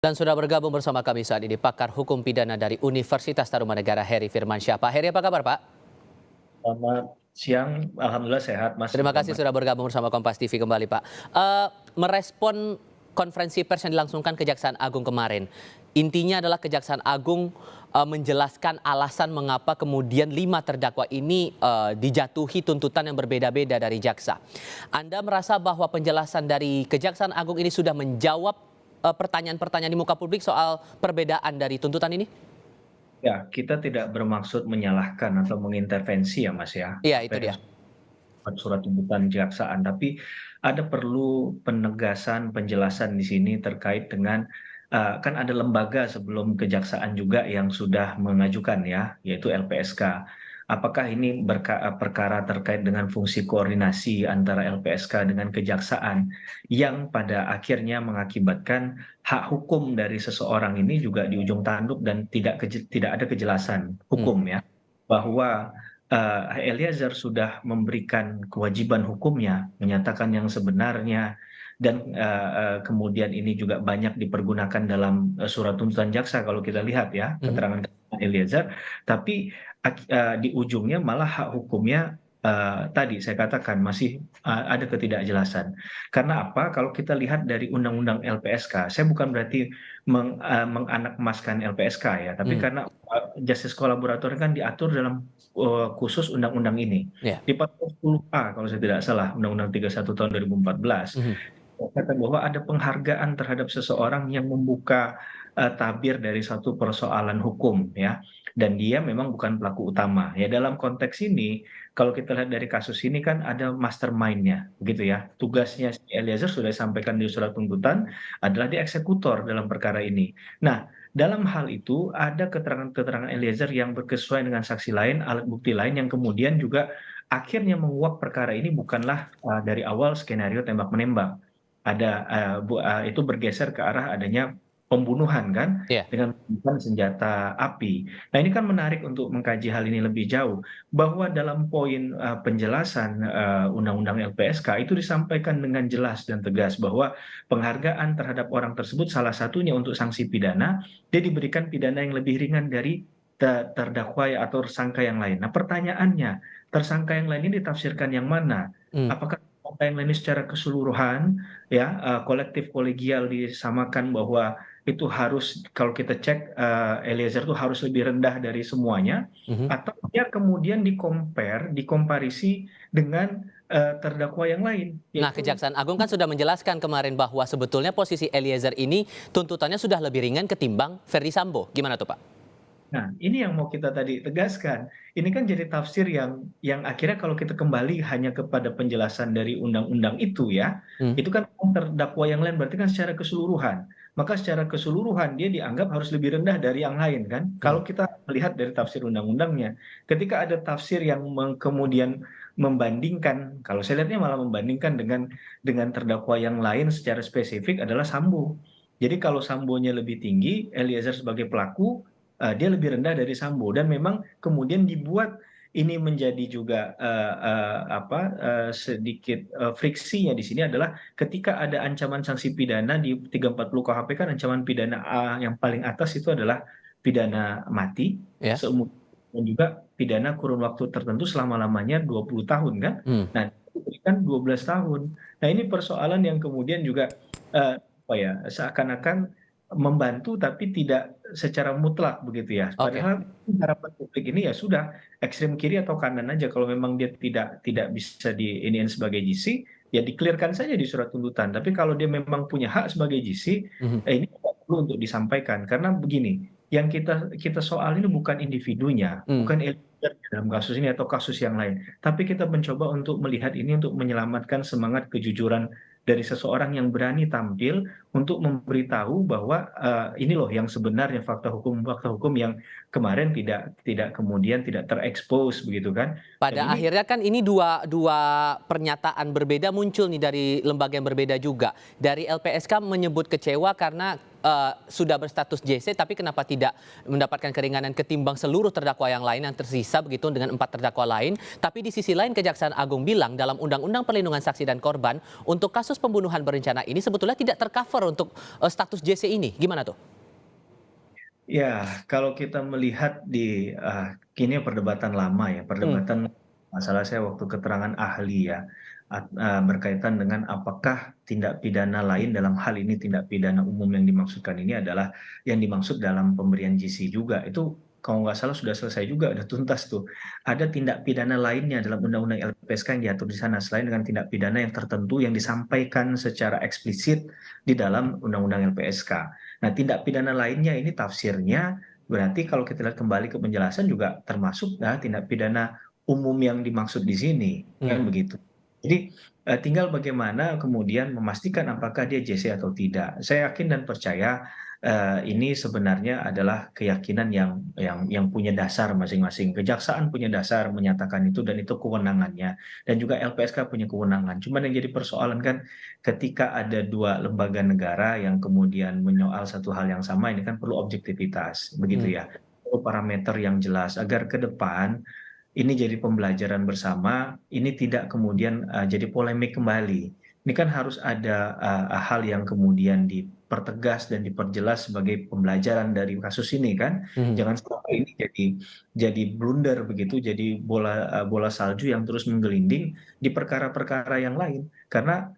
Dan sudah bergabung bersama kami saat ini pakar hukum pidana dari Universitas Tarumanegara Heri Firmansyah. Pak Heri, apa kabar Pak? Selamat siang, alhamdulillah sehat Mas Terima kasih Muhammad. sudah bergabung bersama Kompas TV kembali Pak. Merespon konferensi pers yang dilangsungkan Kejaksaan Agung kemarin. Intinya adalah Kejaksaan Agung menjelaskan alasan mengapa kemudian 5 terdakwa ini dijatuhi tuntutan yang berbeda-beda dari jaksa. Anda merasa bahwa penjelasan dari Kejaksaan Agung ini sudah menjawab pertanyaan-pertanyaan di muka publik soal perbedaan dari tuntutan ini? Ya, kita tidak bermaksud menyalahkan atau mengintervensi ya Mas ya, Iya, apa itu yang dia. surat tuntutan kejaksaan, tapi ada perlu penegasan, penjelasan di sini terkait dengan kan ada lembaga sebelum kejaksaan juga yang sudah mengajukan ya, yaitu LPSK. Apakah ini perkara terkait dengan fungsi koordinasi antara LPSK dengan kejaksaan yang pada akhirnya mengakibatkan hak hukum dari seseorang ini juga di ujung tanduk dan tidak ada kejelasan Hmm. hukum ya, bahwa Eliezer sudah memberikan kewajiban hukumnya, menyatakan yang sebenarnya, dan kemudian ini juga banyak dipergunakan dalam surat tuntutan jaksa kalau kita lihat ya, Mhm. keterangan Eliezer, tapi di ujungnya malah hak hukumnya tadi saya katakan masih ada ketidakjelasan. Karena apa? Kalau kita lihat dari Undang-Undang LPSK, saya bukan berarti menganakmaskan LPSK ya, tapi Hmm. karena justice kolaborator kan diatur dalam khusus undang-undang ini. Ya. Di pasal 10A kalau saya tidak salah, Undang-Undang 31 tahun 2014, Mhm. katakan bahwa ada penghargaan terhadap seseorang yang membuka tabir dari satu persoalan hukum ya, dan dia memang bukan pelaku utama. Ya dalam konteks ini, kalau kita lihat dari kasus ini kan ada mastermind-nya, begitu ya. Tugasnya si Eliezer sudah disampaikan di surat tuntutan adalah dia eksekutor dalam perkara ini. Nah, dalam hal itu ada keterangan-keterangan Eliezer yang berkesesuaian dengan saksi lain, alat bukti lain yang kemudian juga akhirnya menguak perkara ini bukanlah dari awal skenario tembak-menembak. Itu bergeser ke arah adanya pembunuhan kan, Ya. dengan menggunakan senjata api. Nah, ini kan menarik untuk mengkaji hal ini lebih jauh, bahwa dalam poin penjelasan Undang-Undang LPSK itu disampaikan dengan jelas dan tegas bahwa penghargaan terhadap orang tersebut salah satunya untuk sanksi pidana, dia diberikan pidana yang lebih ringan dari terdakwa atau tersangka yang lain. Nah, pertanyaannya, tersangka yang lain ini ditafsirkan yang mana? Hmm. Apakah tersangka yang lain ini secara keseluruhan ya, kolektif kolegial disamakan bahwa itu harus, kalau kita cek Eliezer itu harus lebih rendah dari semuanya, Mhm. atau dia kemudian dikomparisi dengan terdakwa yang lain, Nah, yaitu. Kejaksaan Agung kan sudah menjelaskan kemarin bahwa sebetulnya posisi Eliezer ini tuntutannya sudah lebih ringan ketimbang Verdi Sambo. Gimana tuh Pak? Nah, ini yang mau kita tadi tegaskan. Ini kan jadi tafsir yang akhirnya kalau kita kembali hanya kepada penjelasan dari undang-undang itu ya, Hmm. itu kan terdakwa yang lain berarti kan secara keseluruhan. Maka secara keseluruhan dia dianggap harus lebih rendah dari yang lain kan. Hmm. Kalau kita melihat dari tafsir undang-undangnya, ketika ada tafsir yang kemudian membandingkan, kalau saya lihatnya malah membandingkan dengan terdakwa yang lain secara spesifik adalah Sambo. Jadi kalau Sambonya lebih tinggi, Eliezer sebagai pelaku dia lebih rendah dari Sambo, dan memang kemudian dibuat ini menjadi juga sedikit friksinya di sini adalah ketika ada ancaman sanksi pidana di 340 KUHP, kan ancaman pidana yang paling atas itu adalah pidana mati Ya. seumur, dan juga pidana kurun waktu tertentu selama-lamanya 20 tahun kan. Hmm. Nah, diberikan 12 tahun. Nah, ini persoalan yang kemudian juga apa ya, seakan-akan membantu tapi tidak secara mutlak begitu ya. Oke. Padahal harapan publik ini ya sudah ekstrem kiri atau kanan aja, kalau memang dia tidak bisa diiniin sebagai GC, ya diklirkan saja di surat tuntutan. Tapi kalau dia memang punya hak sebagai GC, Mhm. ini tidak perlu untuk disampaikan, karena begini, yang kita kita soal ini bukan individunya, Hmm. bukan Eliezer dalam kasus ini atau kasus yang lain, tapi kita mencoba untuk melihat ini untuk menyelamatkan semangat kejujuran dari seseorang yang berani tampil untuk memberitahu bahwa ini loh yang sebenarnya fakta hukum yang kemarin tidak kemudian tidak terekspos begitu kan. Dan Pada ini akhirnya kan ini dua dua pernyataan berbeda muncul nih dari lembaga yang berbeda juga. Dari LPSK menyebut kecewa karena sudah berstatus JC, tapi kenapa tidak mendapatkan keringanan ketimbang seluruh terdakwa yang lain yang tersisa begitu dengan 4 terdakwa lain. Tapi di sisi lain Kejaksaan Agung bilang dalam Undang-Undang Perlindungan Saksi dan Korban untuk kasus pembunuhan berencana ini sebetulnya tidak tercover untuk status JC ini. Gimana tuh? Ya, kalau kita melihat kini perdebatan lama ya, Hmm. perdebatan masalah saya waktu keterangan ahli ya, berkaitan dengan apakah tindak pidana lain dalam hal ini tindak pidana umum yang dimaksudkan ini adalah yang dimaksud dalam pemberian GC juga. Itu kalau nggak salah sudah selesai juga, udah tuntas tuh. Ada tindak pidana lainnya dalam Undang-Undang LPSK yang diatur di sana selain dengan tindak pidana yang tertentu yang disampaikan secara eksplisit di dalam Undang-Undang LPSK. Nah, tindak pidana lainnya ini tafsirnya berarti kalau kita lihat kembali ke penjelasan juga termasuk tindak pidana umum yang dimaksud di sini, kan Hmm. begitu. Jadi tinggal bagaimana kemudian memastikan apakah dia JC atau tidak. Saya yakin dan percaya ini sebenarnya adalah keyakinan yang punya dasar masing-masing. Kejaksaan punya dasar menyatakan itu dan itu kewenangannya, dan juga LPSK punya kewenangan. Cuman yang jadi persoalan kan ketika ada dua lembaga negara yang kemudian menyoal satu hal yang sama, ini kan perlu objektivitas, Hmm. begitu ya. Perlu parameter yang jelas agar ke depan ini jadi pembelajaran bersama, ini tidak kemudian jadi polemik kembali. Ini kan harus ada hal yang kemudian dipertegas dan diperjelas sebagai pembelajaran dari kasus ini kan. Hmm. Jangan sampai ini jadi blunder begitu, jadi bola salju yang terus menggelinding di perkara-perkara yang lain. Karena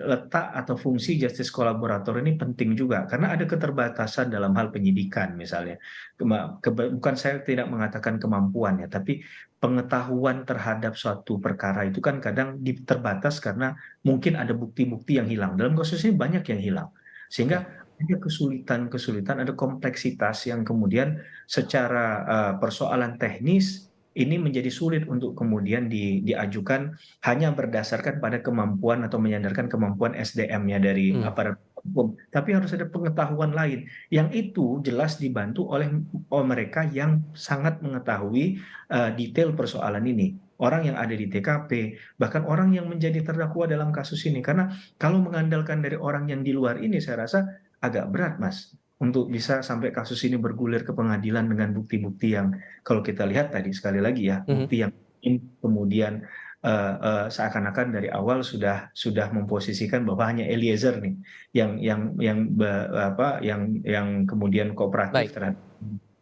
letak atau fungsi justice kolaborator ini penting juga karena ada keterbatasan dalam hal penyidikan misalnya. Bukan saya tidak mengatakan kemampuan ya, tapi pengetahuan terhadap suatu perkara itu kan kadang terbatas karena mungkin ada bukti-bukti yang hilang. Dalam kasus ini banyak yang hilang. Oke. Sehingga ada kesulitan-kesulitan, ada kompleksitas yang kemudian secara persoalan teknis ini menjadi sulit untuk kemudian diajukan hanya berdasarkan pada kemampuan atau menyandarkan kemampuan SDM-nya dari Hmm. aparat hukum. Tapi harus ada pengetahuan lain yang itu jelas dibantu oleh mereka yang sangat mengetahui detail persoalan ini. Orang yang ada di TKP, bahkan orang yang menjadi terdakwa dalam kasus ini. Karena kalau mengandalkan dari orang yang di luar ini, saya rasa agak berat, Mas, untuk bisa sampai kasus ini bergulir ke pengadilan dengan bukti-bukti yang, kalau kita lihat tadi sekali lagi ya, Hmm. bukti yang kemudian seakan-akan dari awal sudah memposisikan bahwa hanya Eliezer nih yang kemudian kooperatif Baik. terhadap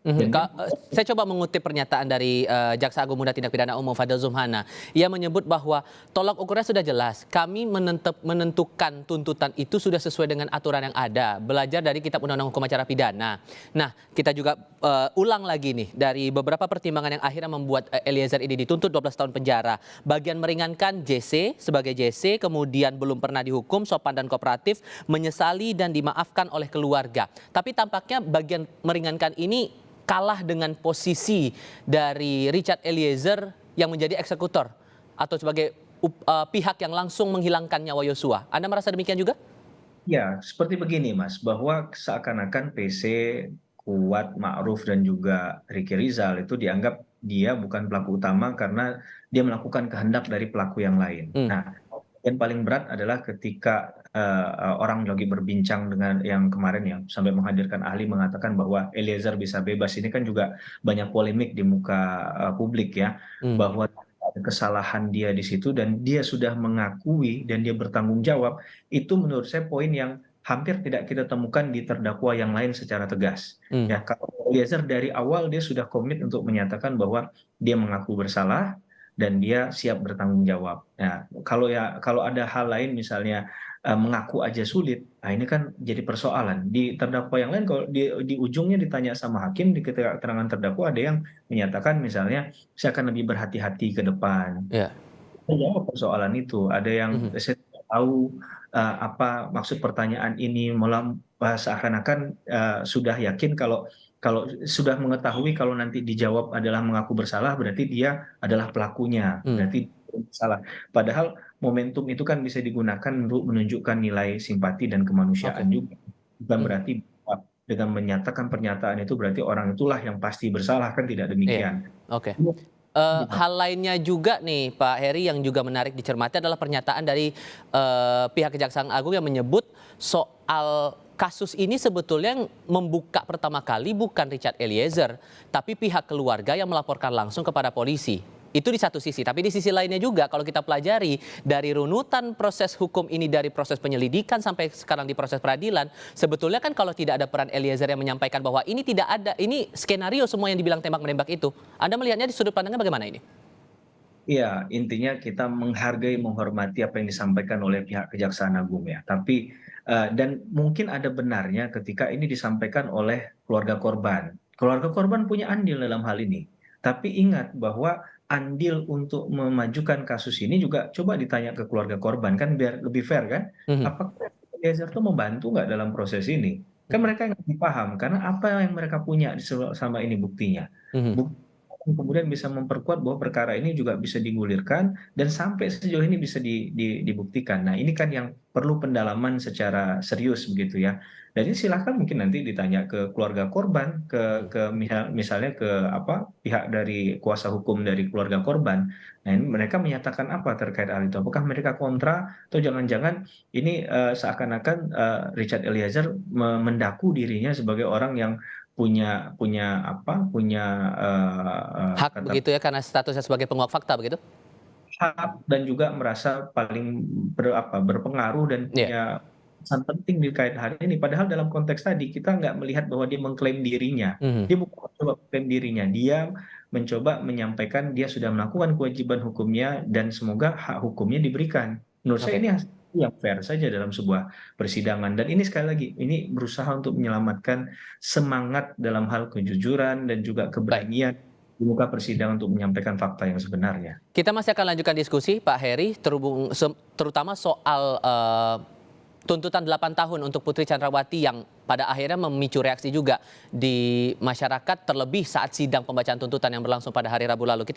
Mhm, dan dia. saya coba mengutip pernyataan dari Jaksa Agung Muda Tindak Pidana Umum Fadil Zumhana. Ia menyebut bahwa tolak ukurnya sudah jelas. Kami menentukan tuntutan itu sudah sesuai dengan aturan yang ada. Belajar dari Kitab Undang-Undang Hukum Acara Pidana. Nah, kita juga ulang lagi nih dari beberapa pertimbangan yang akhirnya membuat Eliezer ini dituntut 12 tahun penjara. Bagian meringankan JC sebagai JC, kemudian belum pernah dihukum, sopan dan kooperatif, menyesali dan dimaafkan oleh keluarga. Tapi tampaknya bagian meringankan ini kalah dengan posisi dari Richard Eliezer yang menjadi eksekutor atau sebagai pihak yang langsung menghilangkan nyawa Yosua. Anda merasa demikian juga? Ya, seperti begini Mas, bahwa seakan-akan PC, Kuat, Ma'ruf dan juga Ricky Rizal itu dianggap dia bukan pelaku utama karena dia melakukan kehendak dari pelaku yang lain. Hmm. Nah, yang paling berat adalah ketika orang lagi berbincang dengan yang kemarin yang sampai menghadirkan ahli mengatakan bahwa Eliezer bisa bebas. Ini kan juga banyak polemik di muka publik ya, Hmm. bahwa ada kesalahan dia di situ dan dia sudah mengakui dan dia bertanggung jawab. Itu menurut saya poin yang hampir tidak kita temukan di terdakwa yang lain secara tegas. Hmm. Ya, kalau Eliezer dari awal dia sudah komit untuk menyatakan bahwa dia mengaku bersalah dan dia siap bertanggung jawab. Nah, kalau ada hal lain misalnya mengaku aja sulit, nah ini kan jadi persoalan. Di terdakwa yang lain kalau di ujungnya ditanya sama hakim di keterangan terdakwa ada yang menyatakan misalnya saya akan lebih berhati-hati ke depan. Ya. Jawab persoalan itu. Ada yang Mhm. saya tidak tahu apa maksud pertanyaan ini, malah seakan-akan sudah yakin kalau kalau sudah mengetahui kalau nanti dijawab adalah mengaku bersalah, berarti dia adalah pelakunya, Hmm. berarti salah. Padahal momentum itu kan bisa digunakan untuk menunjukkan nilai simpati dan Oke. kemanusiaan juga. Bukan Mhm. berarti bahwa dengan menyatakan pernyataan itu berarti orang itulah yang pasti bersalah, kan tidak Iya. demikian. Oke. Gitu. Hal lainnya juga nih Pak Heri yang juga menarik dicermati adalah pernyataan dari pihak Kejaksaan Agung yang menyebut soal kasus ini sebetulnya yang membuka pertama kali bukan Richard Eliezer, tapi pihak keluarga yang melaporkan langsung kepada polisi. Itu di satu sisi, tapi di sisi lainnya juga kalau kita pelajari dari runutan proses hukum ini, dari proses penyelidikan sampai sekarang di proses peradilan, sebetulnya kan kalau tidak ada peran Eliezer yang menyampaikan bahwa ini tidak ada, ini skenario semua yang dibilang tembak-menembak itu. Anda melihatnya di sudut pandangnya bagaimana ini? Iya, intinya kita menghargai, menghormati apa yang disampaikan oleh pihak Kejaksaan Agung ya. Tapi dan mungkin ada benarnya ketika ini disampaikan oleh keluarga korban. Keluarga korban punya andil dalam hal ini. Tapi ingat bahwa andil untuk memajukan kasus ini juga coba ditanya ke keluarga korban kan biar lebih fair kan. Mhm. Apakah Eliezer itu membantu nggak dalam proses ini? Kan Mhm. mereka yang lebih paham karena apa yang mereka punya sama ini buktinya. Mhm. Kemudian bisa memperkuat bahwa perkara ini juga bisa digulirkan dan sampai sejauh ini bisa dibuktikan. Nah, ini kan yang perlu pendalaman secara serius begitu ya. Dan ini silahkan mungkin nanti ditanya ke keluarga korban, misalnya ke apa pihak dari kuasa hukum dari keluarga korban. Nah, ini mereka menyatakan apa terkait hal itu? Apakah mereka kontra atau jangan-jangan ini seakan-akan Richard Eliezer mendaku dirinya sebagai orang yang punya punya apa, punya, Hak kata begitu ya karena statusnya sebagai penguak fakta begitu? hak dan juga merasa paling berpengaruh dan Iya. punya pesan penting terkait hal ini. Padahal dalam konteks tadi kita nggak melihat bahwa dia mengklaim dirinya. Mhm. Dia bukan mencoba mengklaim dirinya, dia mencoba menyampaikan dia sudah melakukan kewajiban hukumnya dan semoga hak hukumnya diberikan. Menurut saya Oke. ini hasil yang fair saja dalam sebuah persidangan dan ini sekali lagi, ini berusaha untuk menyelamatkan semangat dalam hal kejujuran dan juga Baik. keberanian di muka persidangan untuk menyampaikan fakta yang sebenarnya. Kita masih akan lanjutkan diskusi, Pak Heri, terutama soal tuntutan 8 tahun untuk Putri Chandrawati yang pada akhirnya memicu reaksi juga di masyarakat, terlebih saat sidang pembacaan tuntutan yang berlangsung pada hari Rabu lalu.